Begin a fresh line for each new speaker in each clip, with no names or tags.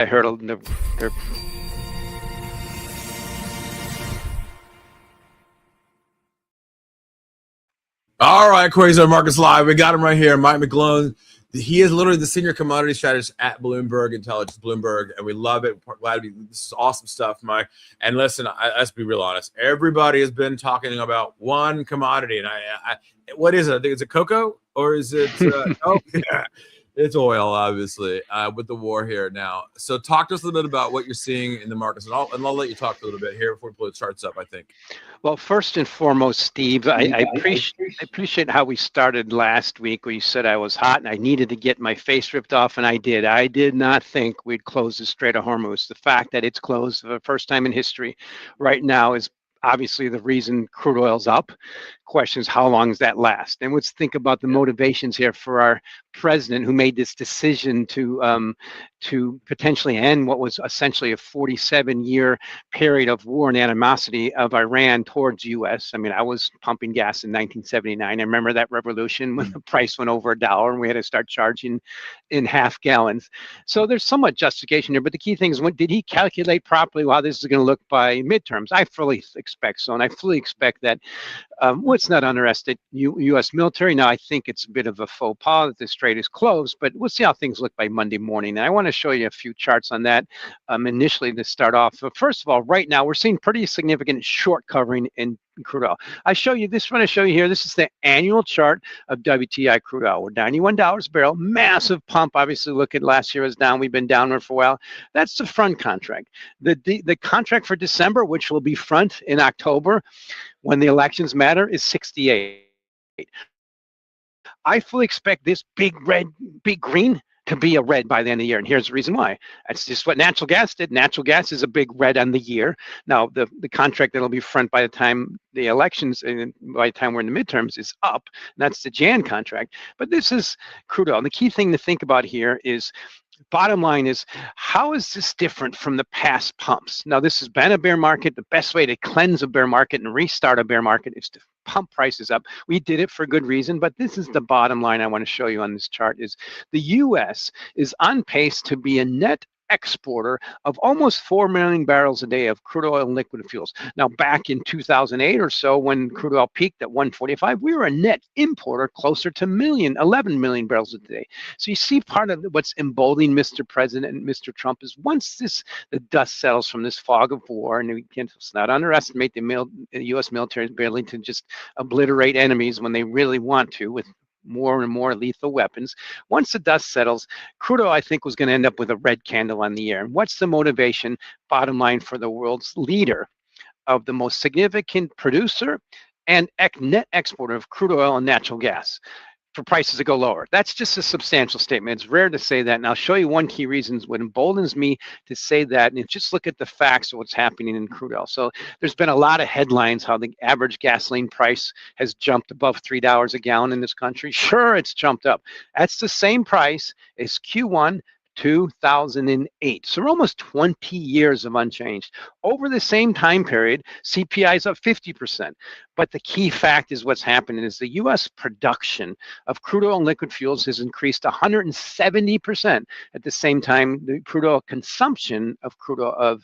I heard they're
All right, Quasar Markets Live. We got him right here, Mike McGlone. He is literally the senior commodity strategist at Bloomberg Intelligence, Bloomberg, and we love it. We're glad to be. This is awesome stuff, Mike. And listen, let's be real honest. Everybody has been talking about one commodity, and what is it? I think it's a cocoa, or is it? Oh, yeah, it's oil, obviously, with the war here now. So, talk to us a little bit about what you're seeing in the markets, and I'll let you talk a little bit here before we pull the charts up. I think.
Well, first and foremost, Steve, I appreciate how we started last week where you said I was hot and I needed to get my face ripped off, and I did. I did not think we'd close the Strait of Hormuz. The fact that it's closed for the first time in history right now is obviously the reason crude oil's up. Question is, how long does that last? And let's think about the motivations here for our president who made this decision to potentially end what was essentially a 47-year period of war and animosity of Iran towards U.S. I mean, I was pumping gas in 1979. I remember that revolution when the price went over $1 and we had to start charging in half gallons. So there's somewhat justification here, but the key thing is, did he calculate properly how this is going to look by midterms? I fully expect so, and I fully expect that. Let's not underestimate U.S. military. Now, I think it's a bit of a faux pas that the strait is closed, but we'll see how things look by Monday morning. And I want to show you a few charts on that initially to start off. But first of all, right now, we're seeing pretty significant short covering in crude oil. I show you this one. I show you here. This is the annual chart of WTI crude oil. We're $91 a barrel, massive pump. Obviously, look at last year was down. We've been downward for a while. That's the front contract. The contract for December, which will be front in October, when the elections matter, is 68. I fully expect this big red, big green to be a red by the end of the year. And here's the reason why. That's just what natural gas did. Natural gas is a big red on the year. Now, the contract that'll be front by the time the elections, and by the time we're in the midterms, is up. And that's the Jan contract. But this is crude oil. And the key thing to think about here is, bottom line is, how is this different from the past pumps? Now, this has been a bear market. The best way to cleanse a bear market and restart a bear market is to pump prices up. We did it for good reason, but this is the bottom line I want to show you on this chart is the U.S. is on pace to be a net exporter of almost 4 million barrels a day of crude oil and liquid fuels. Now, back in 2008 or so, when crude oil peaked at 145, we were a net importer closer to 11 million barrels a day. So you see, part of what's emboldening Mr. President and Mr. Trump is once the dust settles from this fog of war, and we can't not underestimate the U.S. military's ability to just obliterate enemies when they really want to with more and more lethal weapons. Once the dust settles, crude oil, I think, was going to end up with a red candle on the year. And what's the motivation, bottom line, for the world's leader of the most significant producer and net exporter of crude oil and natural gas? For prices to go lower. That's just a substantial statement. It's rare to say that. And I'll show you one key reason what emboldens me to say that. And just look at the facts of what's happening in crude oil. So there's been a lot of headlines how the average gasoline price has jumped above $3 a gallon in this country. Sure, it's jumped up. That's the same price as Q1 2008. So we're almost 20 years of unchanged. Over the same time period, CPI is up 50%. But the key fact is what's happening is the U.S. production of crude oil and liquid fuels has increased 170%. At the same time, the crude oil consumption of crude oil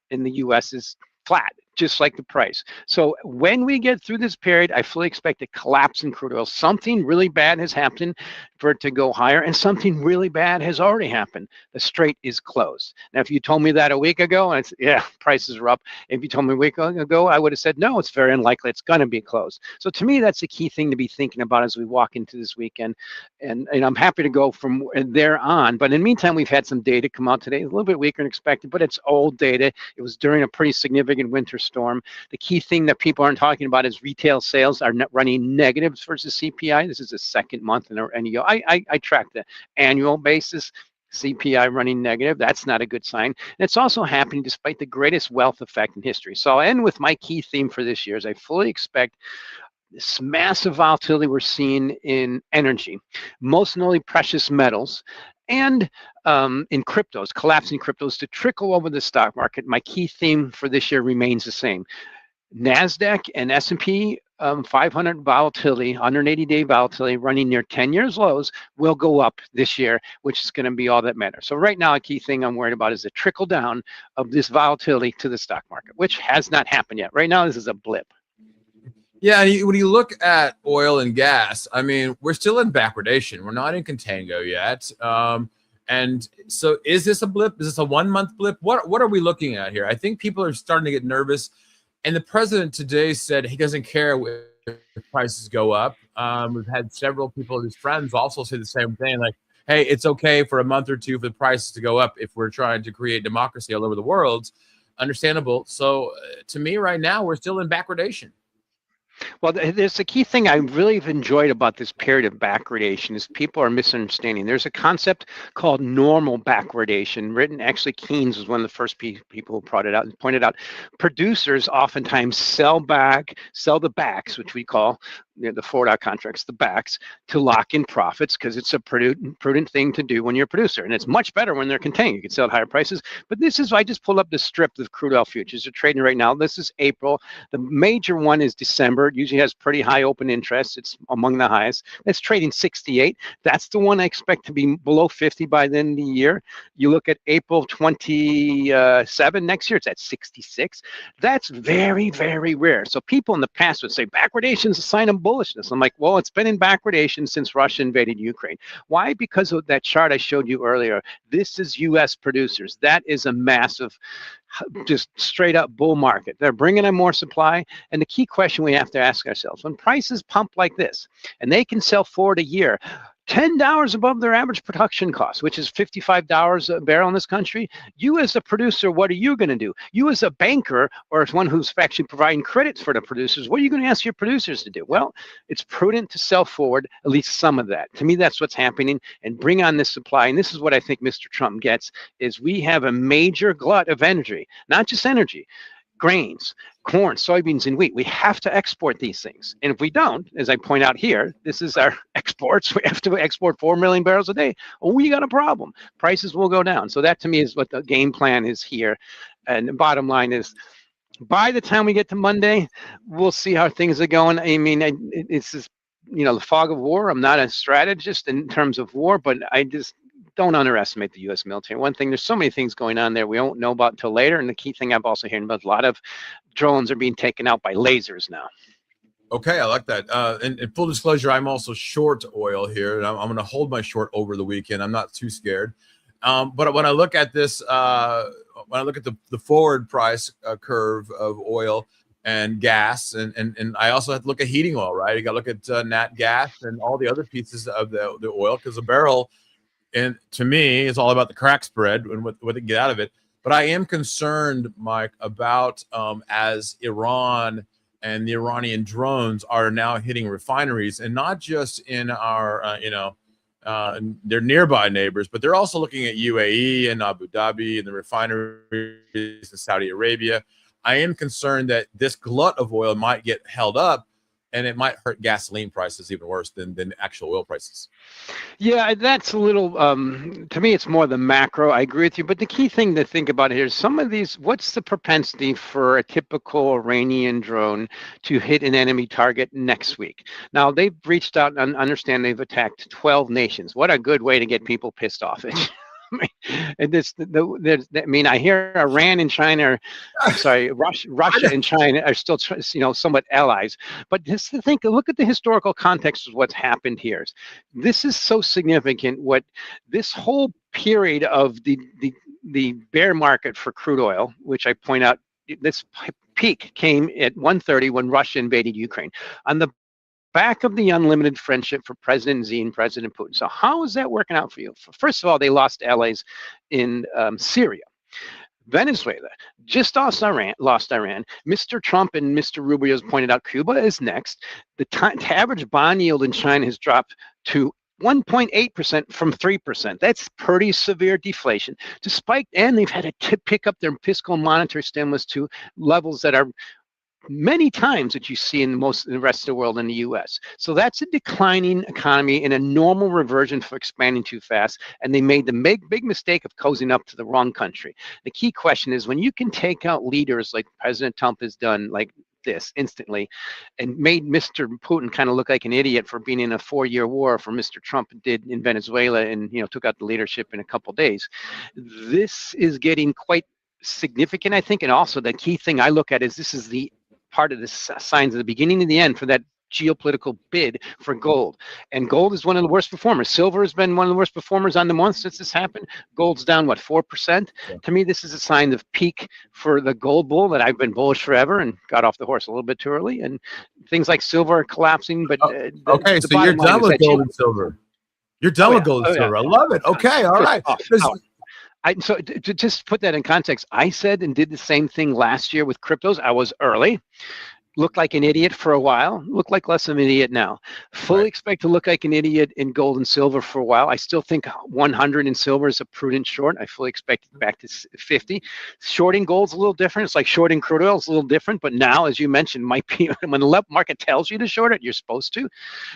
in the U.S. is flat, just like the price. So when we get through this period, I fully expect a collapse in crude oil. Something really bad has happened for it to go higher, and something really bad has already happened. The strait is closed. Now, if you told me that a week ago, and yeah, prices are up. If you told me a week ago, I would have said, no, it's very unlikely it's going to be closed. So to me, that's the key thing to be thinking about as we walk into this weekend. And I'm happy to go from there on. But in the meantime, we've had some data come out today, a little bit weaker than expected, but it's old data. It was during a pretty significant winter storm. The key thing that people aren't talking about is retail sales are running negatives versus CPI. This is the second month in a year. I track the annual basis. CPI running negative, that's not a good sign. And it's also happening despite the greatest wealth effect in history. So I'll end with my key theme for this year is I fully expect this massive volatility we're seeing in energy, most notably precious metals, and in cryptos, collapsing cryptos, to trickle over the stock market. My key theme for this year remains the same. NASDAQ and S&P 500 volatility, 180-day volatility running near 10 years lows will go up this year, which is going to be all that matters. So right now, a key thing I'm worried about is the trickle down of this volatility to the stock market, which has not happened yet. Right now, this is a blip.
Yeah, when you look at oil and gas, I mean, we're still in backwardation. We're not in contango yet. And so is this a blip? Is this a 1 month blip? What are we looking at here? I think people are starting to get nervous. And the president today said he doesn't care if prices go up. We've had several people, his friends, also say the same thing, like, hey, it's okay for a month or two for the prices to go up if we're trying to create democracy all over the world. Understandable. So to me right now, we're still in backwardation.
Well, there's a key thing I really have enjoyed about this period of backwardation is people are misunderstanding. There's a concept called normal backwardation. Actually, Keynes was one of the first people who brought it out and pointed out producers oftentimes sell the backs, which we call the forward contracts, the backs, to lock in profits because it's a prudent thing to do when you're a producer. And it's much better when they're contained. You can sell at higher prices. But I just pulled up the strip of crude oil futures. They're trading right now. This is April. The major one is December. It usually has pretty high open interest. It's among the highest. It's trading 68. That's the one I expect to be below 50 by the end of the year. You look at April 27 next year, it's at 66. That's very, very rare. So people in the past would say backwardation is a sign of bullishness. I'm like, well, it's been in backwardation since Russia invaded Ukraine. Why? Because of that chart I showed you earlier. This is U.S. producers. That is a massive, just straight up bull market. They're bringing in more supply. And the key question we have to ask ourselves, when prices pump like this, and they can sell forward a year, $10 above their average production cost, which is $55 a barrel in this country. You as a producer, what are you going to do? You as a banker or as one who's actually providing credits for the producers, what are you going to ask your producers to do? Well, it's prudent to sell forward at least some of that. To me, that's what's happening, and bring on this supply. And this is what I think Mr. Trump gets, is we have a major glut of energy, not just energy, grains, corn, soybeans, and wheat. We have to export these things. And if we don't, as I point out here, this is our exports. We have to export 4 million barrels a day. Oh, we got a problem. Prices will go down. So that to me is what the game plan is here. And the bottom line is, by the time we get to Monday, we'll see how things are going. I mean, it's just, the fog of war. I'm not a strategist in terms of war, but I just don't underestimate the U.S. military. One thing, there's so many things going on there we won't know about until later. And the key thing I'm also hearing about, a lot of drones are being taken out by lasers now.
Okay, I like that. And full disclosure, I'm also short oil here, and I'm going to hold my short over the weekend. I'm not too scared. But when I look at this, when I look at the forward price curve of oil and gas, and I also have to look at heating oil, right? You got to look at nat gas and all the other pieces of the oil, because a barrel, and to me, it's all about the crack spread and what they get out of it. But I am concerned, Mike, about as Iran and the Iranian drones are now hitting refineries, and not just in our, their nearby neighbors, but they're also looking at UAE and Abu Dhabi and the refineries in Saudi Arabia. I am concerned that this glut of oil might get held up, and it might hurt gasoline prices even worse than actual oil prices.
Yeah, that's a little, to me, it's more the macro. I agree with you. But the key thing to think about here is some of these, what's the propensity for a typical Iranian drone to hit an enemy target next week? Now, they've reached out and understand they've attacked 12 nations. What a good way to get people pissed off. I hear Iran and China, Russia and China are still, somewhat allies. But just to look at the historical context of what's happened here. This is so significant. What this whole period of the bear market for crude oil, which I point out, this peak came at 1:30 when Russia invaded Ukraine. On the back of the unlimited friendship for President Xi and President Putin. So how is that working out for you? First of all, they lost allies in Syria. Venezuela just lost Iran. Mr. Trump and Mr. Rubio has pointed out Cuba is next. The average bond yield in China has dropped to 1.8% from 3%. That's pretty severe deflation. And they've had to pick up their fiscal and monetary stimulus to levels that are many times that you see in the rest of the world in the U.S. So that's a declining economy and a normal reversion for expanding too fast. And they made the big mistake of cozying up to the wrong country. The key question is, when you can take out leaders like President Trump has done, like this instantly and made Mr. Putin kind of look like an idiot for being in a 4-year war for Mr. Trump did in Venezuela and took out the leadership in a couple days. This is getting quite significant, I think. And also the key thing I look at is this is the part of the signs of the beginning and the end for that geopolitical bid for gold. And gold is one of the worst performers. Silver has been one of the worst performers on the month since this happened. Gold's down, what, 4%?
Yeah.
To me, this is a sign of peak for the gold bull that I've been bullish forever and got off the horse a little bit too early. And things like silver are collapsing. But
Okay,
the
so you're
bottom line
done
is
with
that
gold and silver. You're done with gold and silver. I love it. Okay, all right.
So to just put that in context, I said and did the same thing last year with cryptos. I was early. Looked like an idiot for a while, look like less of an idiot now. Fully expect to look like an idiot in gold and silver for a while. I still think 100 in silver is a prudent short. I fully expect it back to 50. Shorting gold's a little different. It's like shorting crude oil is a little different, but now, as you mentioned, might be when the market tells you to short it, you're supposed to.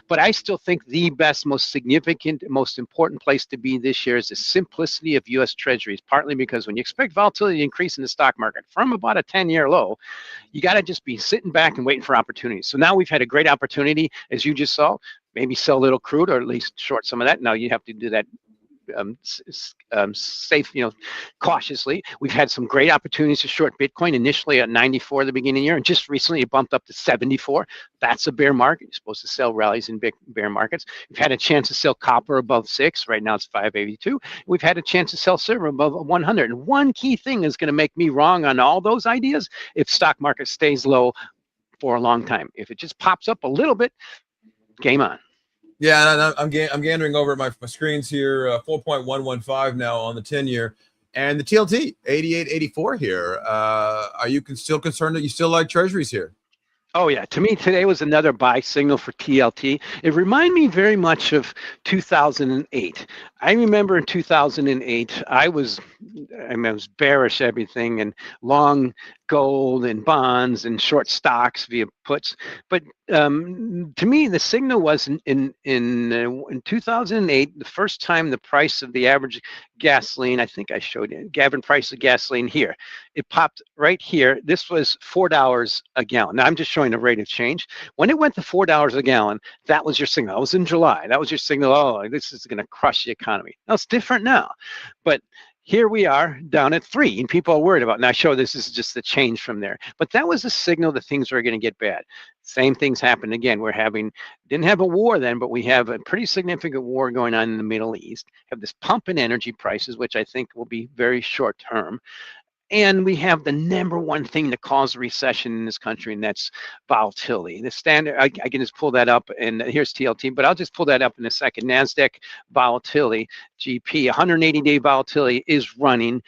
But I still think the best, most significant, most important place to be this year is the simplicity of U.S. Treasuries, partly because when you expect volatility to increase in the stock market from about a 10-year low, you got to just be sitting back and waiting for opportunities. So now we've had a great opportunity, as you just saw, maybe sell a little crude or at least short some of that. Now you have to do that safe, cautiously. We've had some great opportunities to short Bitcoin initially at 94 at the beginning of the year, and just recently it bumped up to 74. That's a bear market. You're supposed to sell rallies in big bear markets. We've had a chance to sell copper above 6. Right now it's 582. We've had a chance to sell silver above 100. And one key thing is going to make me wrong on all those ideas if stock market stays low for a long time. If it just pops up a little bit, game on.
Yeah, and I'm gandering over at my screens here, 4.115 now on the 10-year, and the TLT 88.84 here. Are you still concerned that you still like treasuries here?
Oh, yeah. To me, today was another buy signal for TLT. It reminded me very much of 2008. I remember in 2008, I was bearish everything and long gold and bonds and short stocks via puts. But to me, the signal was in 2008, the first time the price of the average gasoline, I think I showed you, Gavin price of gasoline here. It popped right here. This was $4 a gallon. Now I'm just showing the rate of change. When it went to $4 a gallon, that was your signal. That was in July. That was your signal. Oh, this is going to crush the economy. Now it's different now, but here we are down at 3, and people are worried about. And I show this is just the change from there. But that was a signal that things are going to get bad. Same things happened again. Didn't have a war then, but we have a pretty significant war going on in the Middle East. Have this pump in energy prices, which I think will be very short term. And we have the number one thing that caused a recession in this country, and that's volatility. The standard, I can just pull that up, and here's TLT, but I'll just pull that up in a second. NASDAQ volatility, GP, 180-day volatility is running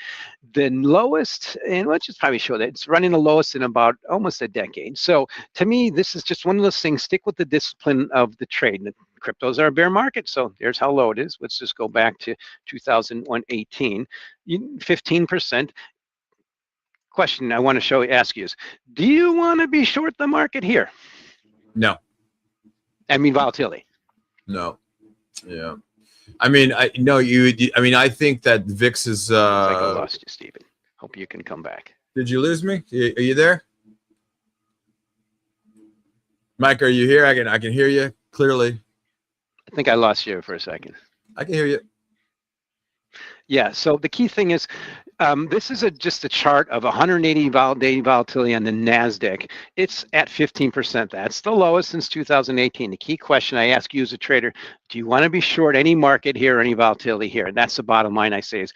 the lowest, and let's just probably show that. It's running the lowest in about almost a decade. So to me, this is just one of those things. Stick with the discipline of the trade. The cryptos are a bear market, so there's how low it is. Let's just go back to 2018, 15%. Question I want to ask you is, do you want to be short the market here?
No.
I mean volatility.
No. Yeah. I mean, I think that VIX is.
Looks like I lost you, Stephen. Hope you can come back.
Did you lose me? Are you there, Mike? Are you here? I can hear you clearly.
I think I lost you for a second.
I can hear you.
Yeah. So the key thing is, this is just a chart of 180-day volatility on the NASDAQ. It's at 15%. That's the lowest since 2018. The key question I ask you as a trader, do you want to be short any market here or any volatility here? And that's the bottom line I say is,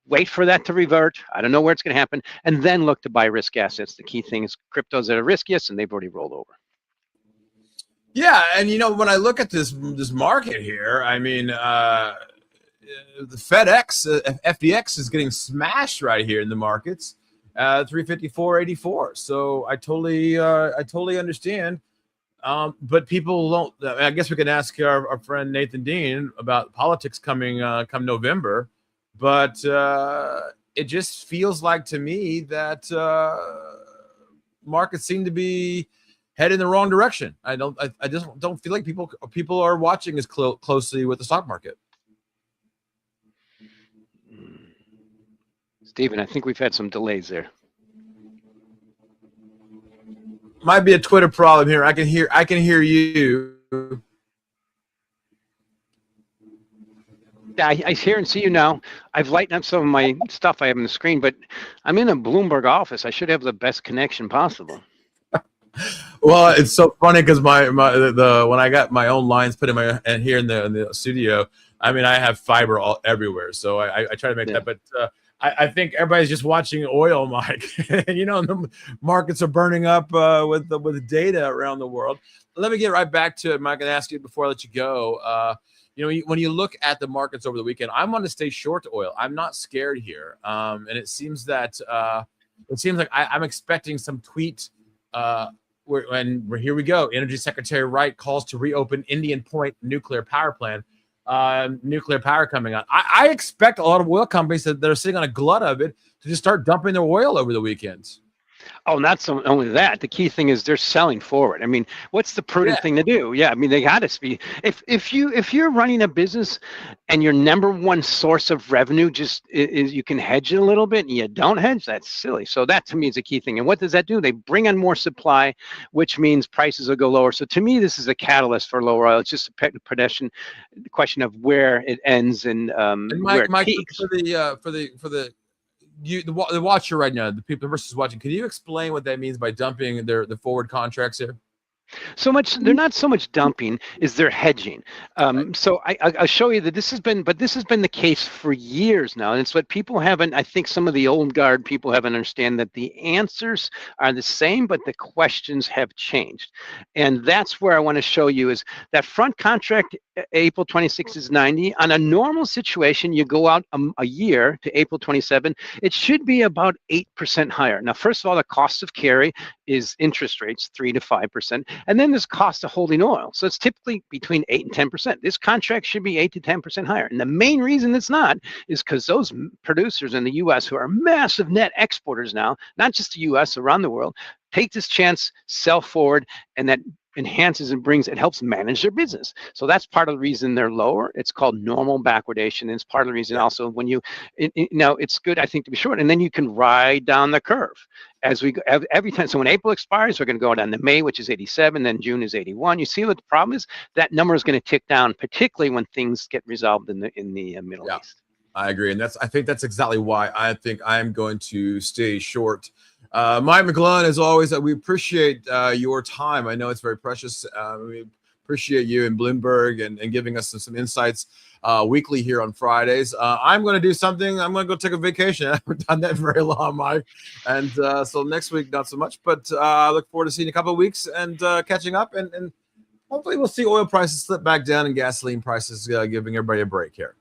wait for that to revert. I don't know where it's going to happen. And then look to buy risk assets. The key thing is cryptos that are riskiest, and they've already rolled over.
Yeah. And, when I look at this market here, I mean, the FDX is getting smashed right here in the markets, 354.84. So I totally understand. But people don't. I guess we can ask our friend Nathan Dean about politics coming come November. But it just feels like to me that markets seem to be headed in the wrong direction. I just don't feel like people are watching as closely with the stock market.
Stephen, I think we've had some delays there.
Might be a Twitter problem here. I can hear you.
Yeah, I hear and see you now. I've lightened up some of my stuff I have on the screen, but I'm in a Bloomberg office. I should have the best connection possible.
Well, it's so funny because the when I got my own lines put in my and here in the studio, I mean I have fiber everywhere, so I try to make that. But I think everybody's just watching oil, Mike. And the markets are burning up with data around the world. Let me get right back to it, Mike, and ask you before I let you go. When you look at the markets over the weekend, I'm going to stay short oil. I'm not scared here, and it seems like I'm expecting some tweet. Here we go. Energy Secretary Wright calls to reopen Indian Point nuclear power plant. Nuclear power coming on. I expect a lot of oil companies that are sitting on a glut of it to just start dumping their oil over the weekends.
Oh, not so only that. The key thing is they're selling forward. I mean, what's the prudent thing to do? Yeah, I mean, they got to be. If you're running a business and your number one source of revenue just is you can hedge it a little bit and you don't hedge, that's silly. So that to me is a key thing. And what does that do? They bring on more supply, which means prices will go lower. So to me, this is a catalyst for lower oil. It's just a question of where it ends and where it peaks.
For the watcher right now, the versus watching, can you explain what that means by dumping the forward contracts here?
They're not so much dumping, is they're hedging. So I'll show you that this has been the case for years now. And it's what people haven't, I think some of the old guard people haven't understand that the answers are the same, but the questions have changed. And that's where I want to show you is that front contract, April 26 is 90. On a normal situation, you go out a year to April 27, it should be about 8% higher. Now, first of all, the cost of carry is interest rates, 3 to 5%. And then there's cost of holding oil. So it's typically between 8 and 10%. This contract should be 8 to 10% higher. And the main reason it's not is because those producers in the U.S. who are massive net exporters now, not just the U.S., around the world, take this chance, sell forward, and that enhances and it helps manage their business. So that's part of the reason they're lower. It's called normal backwardation. And it's part of the reason also when it's good, I think, to be short. And then you can ride down the curve as we go every time. So when April expires, we're going to go down to May, which is 87. Then June is 81. You see what the problem is? That number is going to tick down, particularly when things get resolved in the Middle East.
I agree. And I think that's exactly why I think I'm going to stay short. Mike McGlone, as always, we appreciate your time. I know it's very precious. We appreciate you and Bloomberg and giving us some insights weekly here on Fridays. I'm going to do something. I'm going to go take a vacation. I haven't done that very long, Mike. And so next week, not so much. But I look forward to seeing you in a couple of weeks and catching up. And hopefully we'll see oil prices slip back down and gasoline prices giving everybody a break here.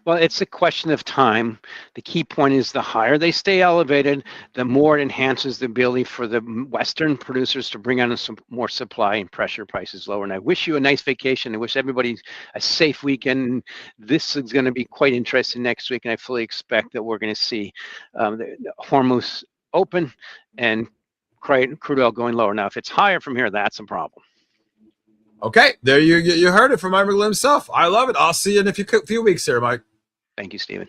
Well, it's a question of time. The key point is the higher they stay elevated, the more it enhances the ability for the Western producers to bring on some more supply and pressure prices lower. And I wish you a nice vacation. I wish everybody a safe weekend. This is going to be quite interesting next week, and I fully expect that we're going to see the Hormuz open and crude oil going lower. Now, if it's higher from here, that's a problem.
Okay, there you heard it from Mike McGlone himself. I love it. I'll see you in a few weeks here, Mike.
Thank you, Stephen.